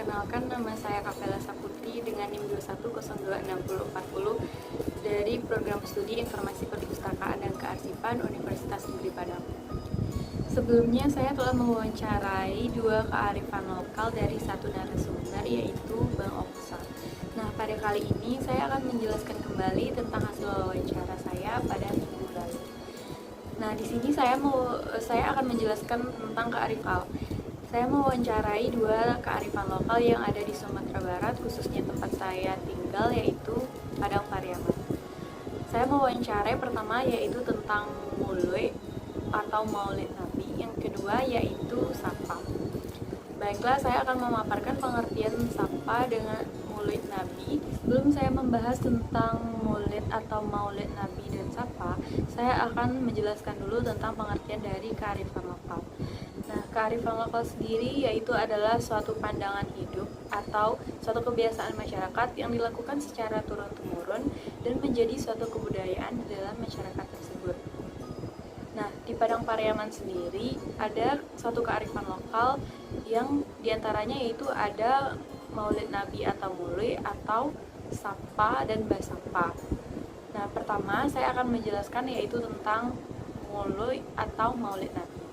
Perkenalkan, nama saya Kapela Saputi dengan NIM 21026040 dari Program Studi Informasi Perpustakaan dan Kearsipan Universitas Negeri Padang. Sebelumnya saya telah mewawancarai dua kearifan lokal dari satu narasumber, yaitu Bang Oksa. Nah, pada kali ini saya akan menjelaskan kembali tentang hasil wawancara saya pada minggu lalu. Nah, di sini saya akan menjelaskan tentang kearifan. Saya mewawancarai dua kearifan lokal yang ada di Sumatera Barat, khususnya tempat saya tinggal, yaitu Padang Pariaman. Saya mewawancarai pertama yaitu tentang Mului atau Maulid Nabi, yang kedua yaitu Sapa. Baiklah, saya akan memaparkan pengertian Sapa dengan Maulid Nabi. Sebelum saya membahas tentang Maulid atau Maulid Nabi dan Sapa, saya akan menjelaskan dulu tentang pengertian dari kearifan lokal. Nah, kearifan lokal sendiri yaitu adalah suatu pandangan hidup atau suatu kebiasaan masyarakat yang dilakukan secara turun-temurun dan menjadi suatu kebudayaan di dalam masyarakat tersebut. Nah, di Padang Pariaman sendiri ada suatu kearifan lokal yang diantaranya yaitu ada Maulid Nabi atau Mului atau Sapa dan Basapa. Nah, pertama saya akan menjelaskan yaitu tentang Mului atau Maulid Nabi.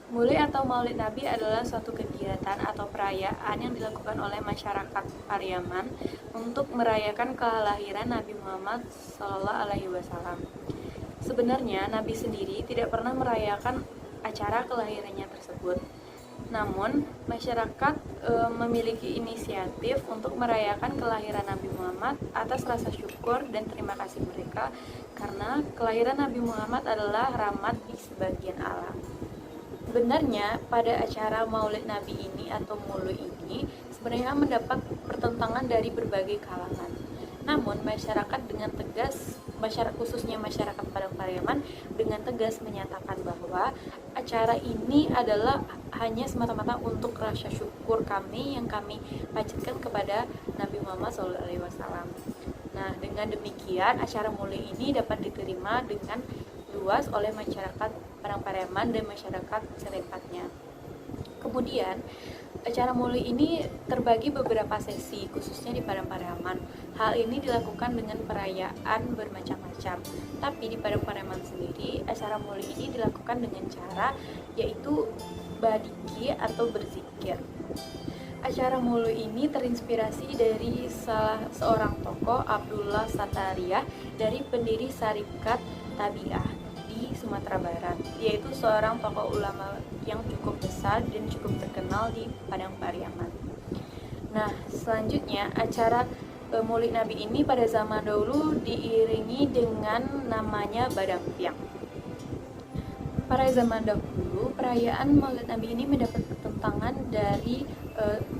Mului atau Maulid Nabi adalah suatu kegiatan atau perayaan yang dilakukan oleh masyarakat Pariaman untuk merayakan kelahiran Nabi Muhammad SAW. Sebenarnya Nabi sendiri tidak pernah merayakan acara kelahirannya tersebut. Namun, masyarakat memiliki inisiatif untuk merayakan kelahiran Nabi Muhammad atas rasa syukur dan terima kasih mereka karena kelahiran Nabi Muhammad adalah rahmat di sebagian alam. Sebenarnya pada acara Maulid Nabi ini atau Mului ini sebenarnya mendapat pertentangan dari berbagai kalangan. Namun masyarakat dengan tegas, khususnya masyarakat Padang Pariaman dengan tegas menyatakan bahwa acara ini adalah hanya semata-mata untuk rasa syukur kami yang kami panjatkan kepada Nabi Muhammad SAW. Nah, dengan demikian acara Mului ini dapat diterima dengan luas oleh masyarakat Padang Pariaman dan masyarakat setempat. Kemudian, acara Mului ini terbagi beberapa sesi, khususnya di Padang Pariaman. Hal ini dilakukan dengan perayaan bermacam-macam. Tapi di Padang Pariaman sendiri, acara Mului ini dilakukan dengan cara yaitu badiki atau berzikir. Acara Mului ini terinspirasi dari salah seorang tokoh, Abdullah Satariah, dari pendiri Syarikat Tabiah di Sumatera Barat, yaitu seorang tokoh ulama yang cukup besar dan cukup terkenal di Padang Pariaman. Nah, selanjutnya acara Maulid Nabi ini pada zaman dahulu diiringi dengan namanya Badampiang. Pada zaman dahulu, perayaan Maulid Nabi ini mendapat pertentangan dari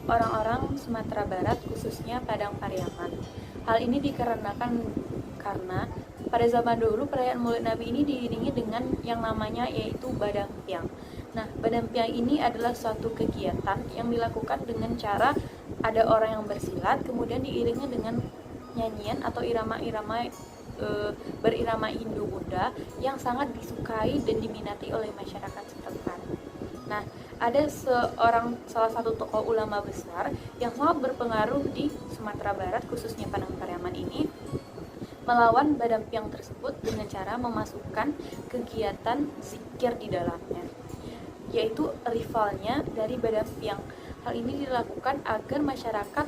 orang-orang Sumatera Barat, khususnya Padang Pariaman. Hal ini dikarenakan karena pada zaman dahulu perayaan Maulid Nabi ini diiringi dengan yang namanya yaitu Badampiang. Nah, Badampiang ini adalah suatu kegiatan yang dilakukan dengan cara ada orang yang bersilat, kemudian diiringi dengan nyanyian atau irama-irama berirama Hindu-Buddha yang sangat disukai dan diminati oleh masyarakat setempat. Nah, ada salah satu tokoh ulama besar yang sangat berpengaruh di Sumatera Barat, khususnya Padang Pariaman ini, melawan Badampiang tersebut dengan cara memasukkan kegiatan zikir di dalamnya, yaitu rivalnya dari Badampiang. Hal ini dilakukan agar masyarakat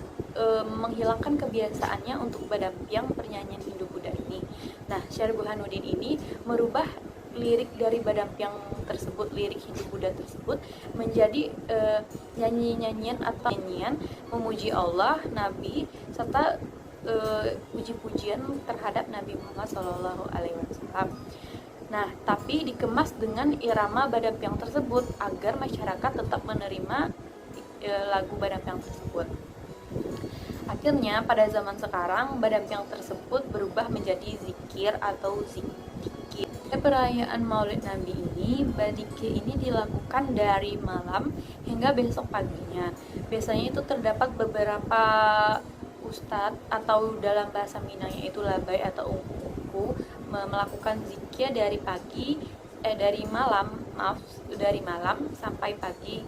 menghilangkan kebiasaannya untuk Badampiang, pernyanyian Hindu-Buddha ini. Nah, Syarif Burhanuddin ini merubah lirik dari Badampiang tersebut, lirik Hindu-Buddha tersebut, menjadi nyanyi-nyanyian atau nyanyian memuji Allah, Nabi, serta puji-pujian terhadap Nabi Muhammad SAW. Nah, tapi dikemas dengan irama Badampiang tersebut agar masyarakat tetap menerima lagu Badampiang tersebut. Akhirnya pada zaman sekarang Badampiang tersebut berubah menjadi zikir atau zikir. Perayaan Maulid Nabi ini, badikir ini dilakukan dari malam hingga besok paginya. Biasanya itu terdapat beberapa ustadz atau dalam bahasa Minang yaitu labai atau ungku melakukan zikir dari malam sampai pagi.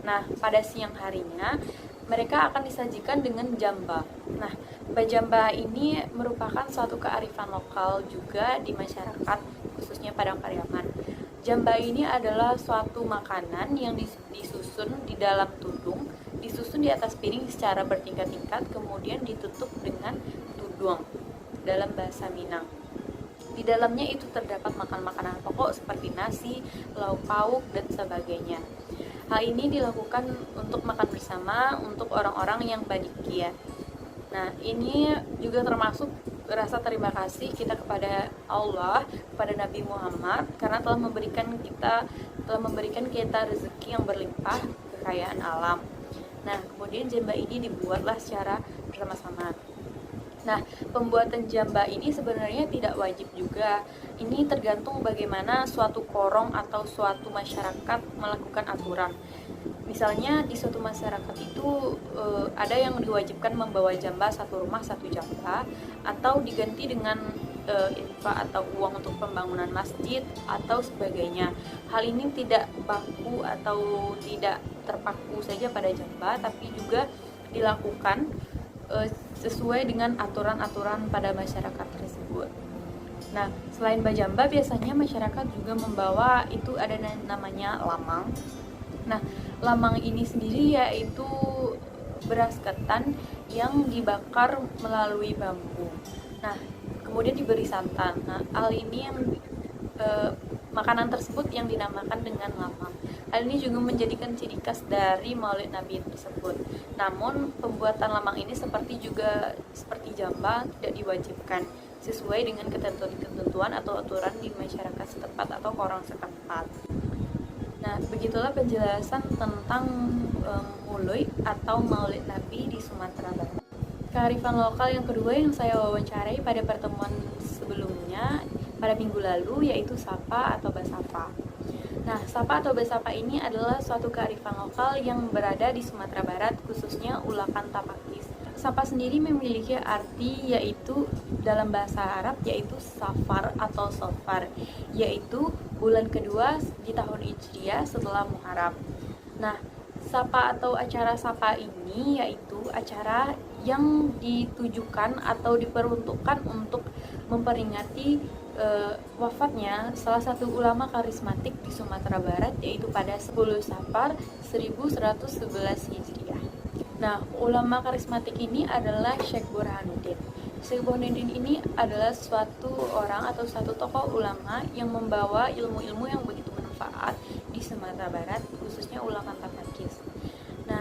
Nah, pada siang harinya mereka akan disajikan dengan jamba. Nah, bajamba ini merupakan suatu kearifan lokal juga di masyarakat, khususnya Padang Pariaman. Jamba ini adalah suatu makanan yang disusun di dalam tudung, disusun di atas piring secara bertingkat-tingkat, kemudian ditutup dengan tudung dalam bahasa Minang. Di dalamnya itu terdapat makanan-makanan pokok seperti nasi, lauk pauk, dan sebagainya. Hal ini dilakukan untuk makan bersama untuk orang-orang yang badikia. Nah, ini juga termasuk rasa terima kasih kita kepada Allah, kepada Nabi Muhammad karena telah memberikan kita rezeki yang berlimpah, kekayaan alam. Nah, kemudian jamba ini dibuatlah secara bersama-sama. Nah, pembuatan jamba ini sebenarnya tidak wajib juga. Ini tergantung bagaimana suatu korong atau suatu masyarakat melakukan aturan. Misalnya di suatu masyarakat itu ada yang diwajibkan membawa jamba satu rumah satu jamba, atau diganti dengan infak atau uang untuk pembangunan masjid atau sebagainya. Hal ini tidak baku atau tidak terpaku saja pada jamba, tapi juga dilakukan sesuai dengan aturan-aturan pada masyarakat tersebut. Nah, selain bajamba, biasanya masyarakat juga membawa itu ada namanya lamang. Nah, lamang ini sendiri yaitu beras ketan yang dibakar melalui bambu. Nah, kemudian diberi santan. Nah, hal ini yang makanan tersebut yang dinamakan dengan lamang. Hal ini juga menjadikan ciri khas dari Maulid Nabi tersebut. Namun, pembuatan lamang ini seperti jamba tidak diwajibkan sesuai dengan ketentuan atau aturan di masyarakat setempat atau korong setempat. Nah, begitulah penjelasan tentang Mulud atau Maulid Nabi di Sumatera Barat. Kearifan lokal yang kedua yang saya wawancarai pada pertemuan sebelumnya pada minggu lalu yaitu Sapa atau Basapa. Nah, Sapa atau Basapa ini adalah suatu kearifan lokal yang berada di Sumatera Barat, khususnya Ulakan Tapakis. Sapa sendiri memiliki arti yaitu dalam bahasa Arab yaitu Safar atau Sofar, yaitu bulan kedua di tahun Hijriah setelah Muharram. Nah, Sapa atau acara Sapa ini yaitu acara yang ditujukan atau diperuntukkan untuk memperingati wafatnya salah satu ulama karismatik di Sumatera Barat yaitu pada 10 Safar 1111 Hijriah. Nah, ulama karismatik ini adalah Syekh Burhanuddin. Syekh Burhanuddin ini adalah suatu orang atau satu tokoh ulama yang membawa ilmu-ilmu yang begitu bermanfaat di Sumatera Barat, khususnya Ulakan Tapakis. Nah,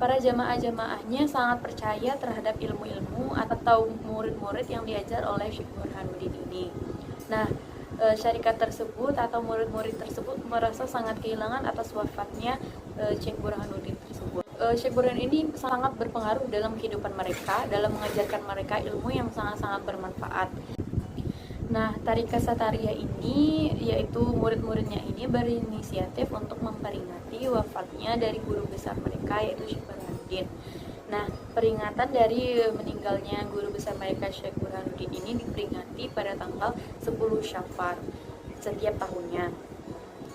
para jamaah-jamaahnya sangat percaya terhadap ilmu-ilmu atau murid-murid yang diajar oleh Syekh Burhanuddin ini. Nah, syarikat tersebut atau murid-murid tersebut merasa sangat kehilangan atas wafatnya Syekh Burhanuddin tersebut. Syekh Burhanuddin ini sangat berpengaruh dalam kehidupan mereka, dalam mengajarkan mereka ilmu yang sangat-sangat bermanfaat. Nah, Tariqah Satariyah ini, yaitu murid-muridnya ini berinisiatif untuk memperingati wafatnya dari guru besar mereka, yaitu Syekh Burhanuddin. Nah, peringatan dari meninggalnya guru besar mereka Syekh Burhanuddin ini diperingati pada tanggal 10 Syafar setiap tahunnya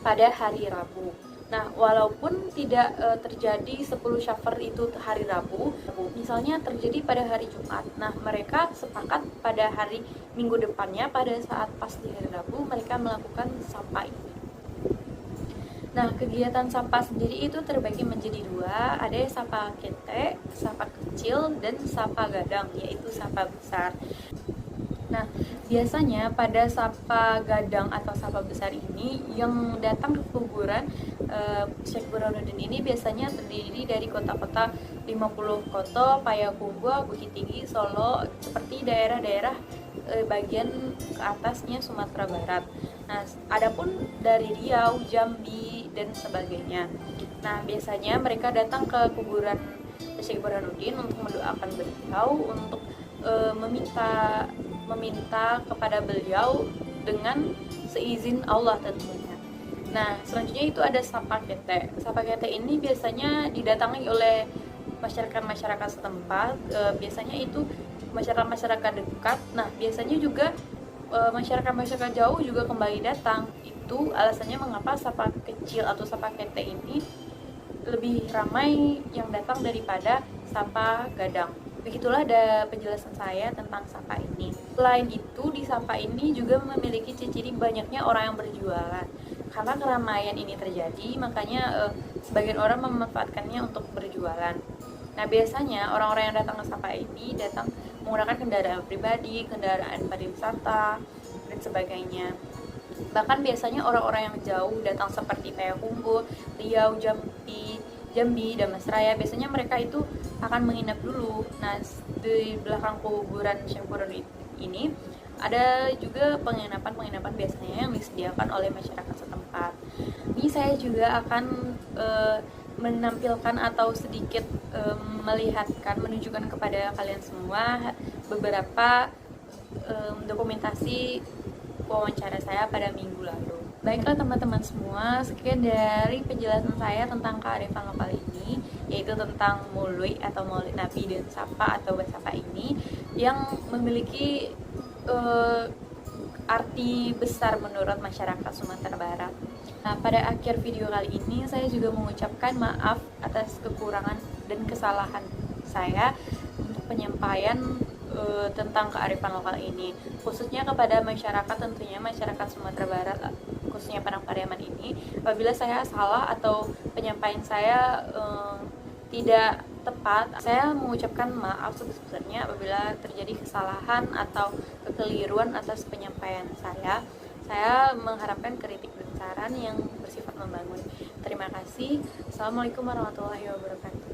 pada hari Rabu. Nah, walaupun tidak terjadi 10 Syafar itu hari Rabu, misalnya terjadi pada hari Jumat. Nah, mereka sepakat pada hari Minggu depannya pada saat pas di hari Rabu mereka melakukan sapa ini. Nah, kegiatan sapa sendiri itu terbagi menjadi dua, ada sapa kete, sapa kecil, dan sapa gadang, yaitu sapa besar. Nah, biasanya pada sapa gadang atau sapa besar ini yang datang ke kuburan Syekh Burhanuddin ini biasanya terdiri dari kota-kota 50 kota, Payakumbuh, Bukit Tinggi, Solo, seperti daerah-daerah bagian ke atasnya Sumatera Barat. Nah, adapun dari Riau, Jambi, dan sebagainya. Nah, biasanya mereka datang ke kuburan Syekh Burhanuddin untuk mendoakan beliau, untuk meminta kepada beliau dengan seizin Allah tentunya. Nah, selanjutnya itu ada sapa kete. Sapa kete ini biasanya didatangi oleh masyarakat-masyarakat setempat, biasanya itu masyarakat-masyarakat dekat. Nah, biasanya juga masyarakat-masyarakat jauh juga kembali datang. Itu alasannya mengapa sapa kecil atau sapa kete ini lebih ramai yang datang daripada Sapa Gadang. Begitulah ada penjelasan saya tentang Sapa ini. Selain itu, di Sapa ini juga memiliki ciri banyaknya orang yang berjualan. Karena keramaian ini terjadi, makanya sebagian orang memanfaatkannya untuk berjualan. Nah, biasanya orang-orang yang datang ke Sapa ini datang menggunakan kendaraan pribadi, kendaraan pariwisata, dan sebagainya. Bahkan biasanya orang-orang yang jauh datang seperti Payakumbuh, Riau, Jambi, Damasraya, biasanya mereka itu akan menginap dulu. Nah, di belakang kuburan Syekh Burhanuddin ini ada juga penginapan biasanya yang disediakan oleh masyarakat setempat. Ini saya juga akan menampilkan atau sedikit menunjukkan kepada kalian semua beberapa dokumentasi wawancara saya pada minggu lalu. Baiklah teman-teman semua, sekian dari penjelasan saya tentang kearifan lokal ini, yaitu tentang Mului atau Maulid Nabi dan Sapa atau Basapa ini yang memiliki arti besar menurut masyarakat Sumatera Barat. Nah, pada akhir video kali ini saya juga mengucapkan maaf atas kekurangan dan kesalahan saya untuk penyampaian tentang kearifan lokal ini, khususnya kepada masyarakat, tentunya masyarakat Sumatera Barat, khususnya Padang Pariaman ini. Apabila saya salah atau penyampaian saya tidak tepat, saya mengucapkan maaf sebesar-besarnya apabila terjadi kesalahan atau kekeliruan atas penyampaian saya. Saya mengharapkan kritik dan saran yang bersifat membangun. Terima kasih. Assalamualaikum warahmatullahi wabarakatuh.